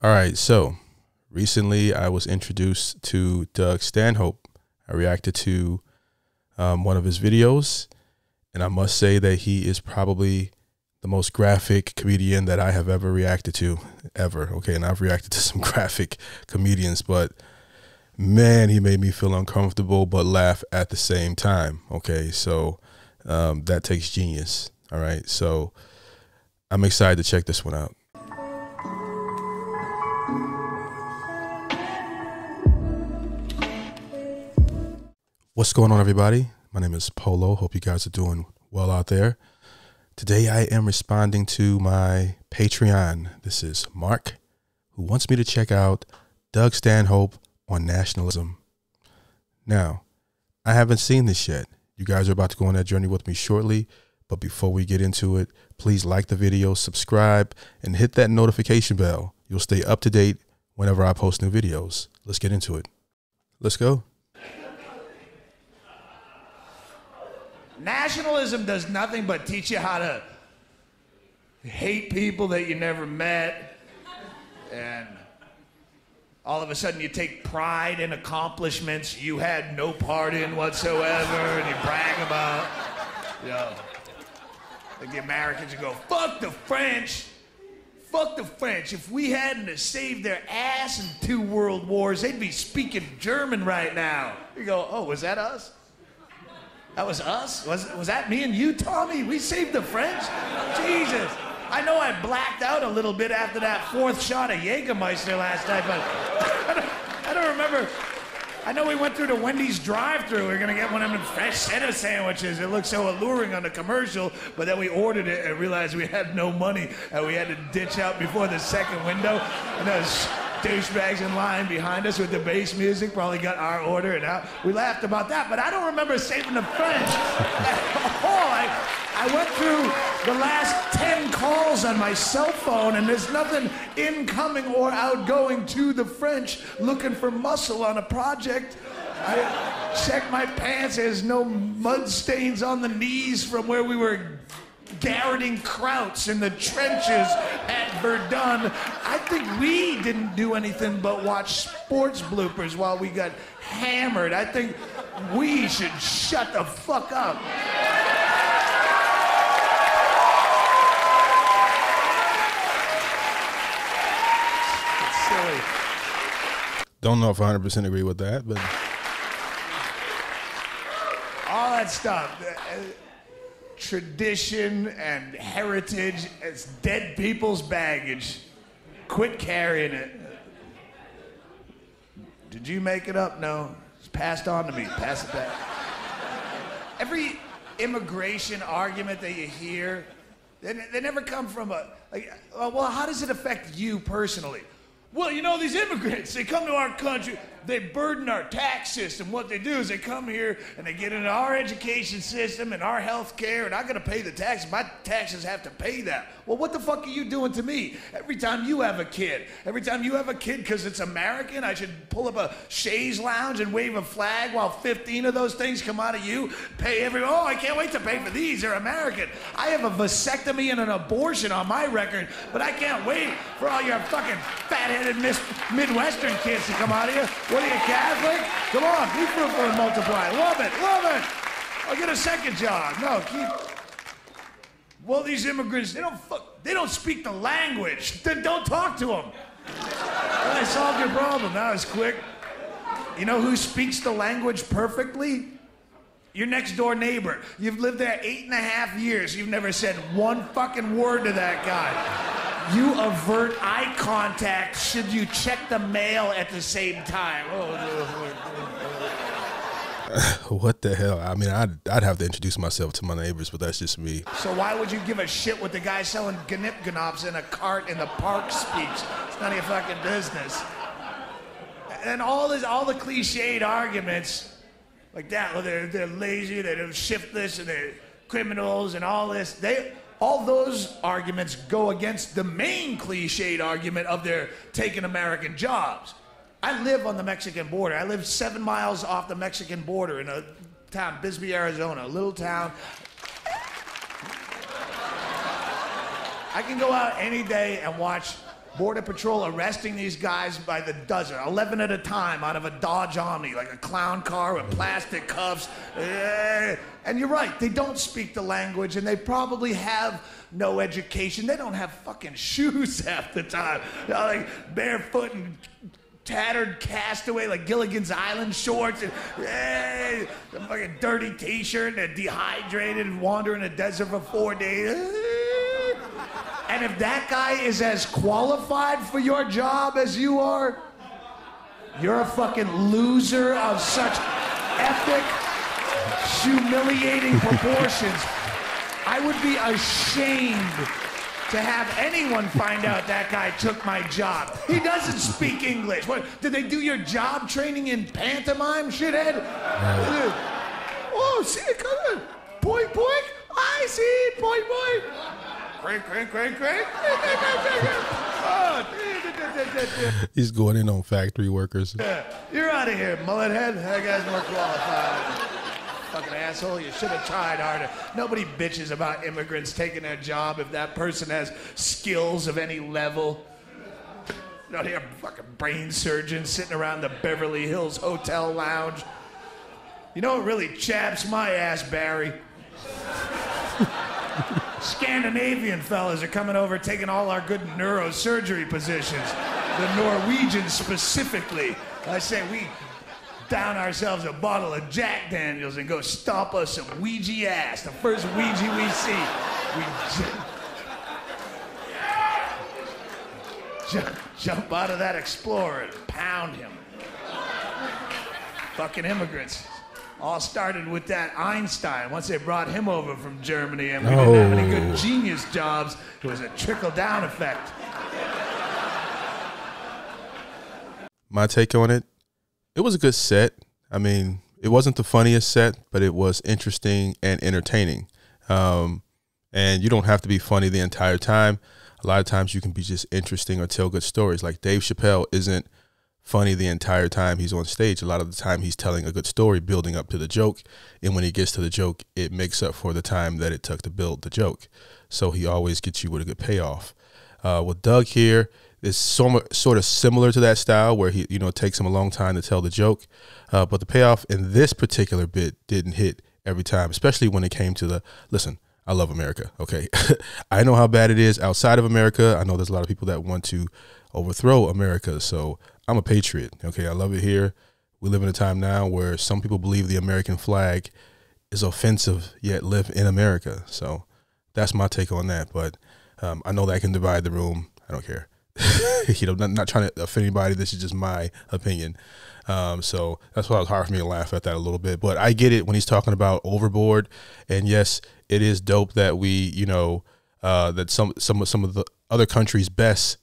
All right, so recently I was introduced to Doug Stanhope. I reacted to one of his videos, and I must say that he is probably the most graphic comedian that I have ever reacted to, ever. Okay, and I've reacted to some graphic comedians, but man, he made me feel uncomfortable but laugh at the same time. Okay, so that takes genius. All right, so I'm excited to check this one out. What's going on, everybody? My name is Polo. Hope you guys are doing well out there. Today I am responding to my Patreon. This is Mark, who wants me to check out Doug Stanhope on Nationalism. Now, I haven't seen this yet. You guys are about to go on that journey with me shortly, but before we get into it, please like the video, subscribe, and hit that notification bell. You'll stay up to date whenever I post new videos. Let's get into it. Let's go. Nationalism does nothing but teach you how to hate people that you never met, and all of a sudden you take pride in accomplishments you had no part in whatsoever, and you brag about, you know, like the Americans, you go, fuck the French. Fuck the French. If we hadn't saved their ass in 2 world wars, they'd be speaking German right now. You go, oh, was that us? That was us? Was that me and you, Tommy? We saved the French? Jesus. I know I blacked out a little bit after that 4th shot of Jägermeister last night, but I don't remember. I know we went through the Wendy's drive-thru. We were gonna get one of them fresh cheddar sandwiches. It looked so alluring on the commercial, but then we ordered it and realized we had no money and we had to ditch out before the second window. And those douchebags in line behind us with the bass music probably got our order, and we laughed about that, but I don't remember saving the French at all. I went through the last 10 calls on my cell phone, and there's nothing incoming or outgoing to the French looking for muscle on a project. I checked my pants, there's no mud stains on the knees from where we were garroting krauts in the trenches at Verdun. I think we didn't do anything but watch sports bloopers while we got hammered. I think we should shut the fuck up. It's silly. Don't know if I 100% agree with that, but all that stuff. Tradition and heritage, it's dead people's baggage. Quit carrying it. Did you make it up? No. It's passed on to me. Pass it back. Every immigration argument that you hear, they never come from a, like, well, how does it affect you personally? Well, you know, these immigrants, they come to our country, they burden our tax system. What they do is they come here and they get into our education system and our health care, and I gotta pay the taxes. My taxes have to pay that. Well, what the fuck are you doing to me? Every time you have a kid, because it's American, I should pull up a chaise lounge and wave a flag while 15 of those things come out of you, oh, I can't wait to pay for these, they're American. I have a vasectomy and an abortion on my record, but I can't wait for all your fucking fat-headed Midwestern kids to come out of here. What are you, Catholic? Come on, be fruitful and multiply. Love it, love it. I'll get a second job. No, well, these immigrants, they don't speak the language. Then don't talk to them. Well, I solved your problem. That was quick. You know who speaks the language perfectly? Your next door neighbor. You've lived there 8.5 years. You've never said one fucking word to that guy. You avert eye contact should you check the mail at the same time. what the hell? I mean, I'd have to introduce myself to my neighbors, but that's just me. So why would you give a shit what the guy selling gnip-gnops in a cart in the park speaks? It's none of your fucking business. And all the cliched arguments like that, well, they're lazy, they're shiftless, and they're criminals, and all this. All those arguments go against the main cliched argument of they're taking American jobs. I live on the Mexican border. I live 7 miles off the Mexican border in a town, Bisbee, Arizona, a little town. I can go out any day and watch Border Patrol arresting these guys by the dozen, 11 at a time out of a Dodge Omni, like a clown car with plastic cuffs. And you're right, they don't speak the language and they probably have no education. They don't have fucking shoes half the time. They're like barefoot and tattered castaway, like Gilligan's Island shorts, and a fucking dirty t-shirt, and dehydrated and wander in the desert for 4 days. And if that guy is as qualified for your job as you are, you're a fucking loser of such epic, humiliating proportions. I would be ashamed to have anyone find out that guy took my job. He doesn't speak English. What, did they do your job training in pantomime, shithead? Oh, see, come on. Boink, boink. I see, boink, boink. Crank, crank, crank, crank. He's going in on factory workers. You're out of here, mullet head. That guy's more qualified. Fucking asshole, you should have tried harder. Nobody bitches about immigrants taking their job if that person has skills of any level. You don't hear fucking brain surgeons sitting around the Beverly Hills Hotel lounge. You know what really chaps my ass, Barry? Scandinavian fellas are coming over taking all our good neurosurgery positions. The Norwegians specifically. I say we down ourselves a bottle of Jack Daniels and go stomp us some Ouija ass. The first Ouija we see. We jump out of that Explorer and pound him. Fucking immigrants. All started with that Einstein. Once they brought him over from Germany and we didn't have any good genius jobs, it was a trickle-down effect. My take on it, it was a good set. I mean, it wasn't the funniest set, but it was interesting and entertaining. And you don't have to be funny the entire time. A lot of times you can be just interesting or tell good stories. Like Dave Chappelle isn't funny the entire time he's on stage. A lot of the time he's telling a good story, building up to the joke. And when he gets to the joke, it makes up for the time that it took to build the joke. So he always gets you with a good payoff. With Doug here, it's sort of similar to that style where he, it takes him a long time to tell the joke. But the payoff in this particular bit didn't hit every time, especially when it came to listen, I love America, okay? I know how bad it is outside of America. I know there's a lot of people that want to overthrow America, so I'm a patriot, okay? I love it here. We live in a time now where some people believe the American flag is offensive, yet live in America. So that's my take on that. But I know that can divide the room. I don't care. Not trying to offend anybody. This is just my opinion. So that's why it was hard for me to laugh at that a little bit. But I get it when he's talking about overboard. And yes, it is dope that we, that some of the other countries' best,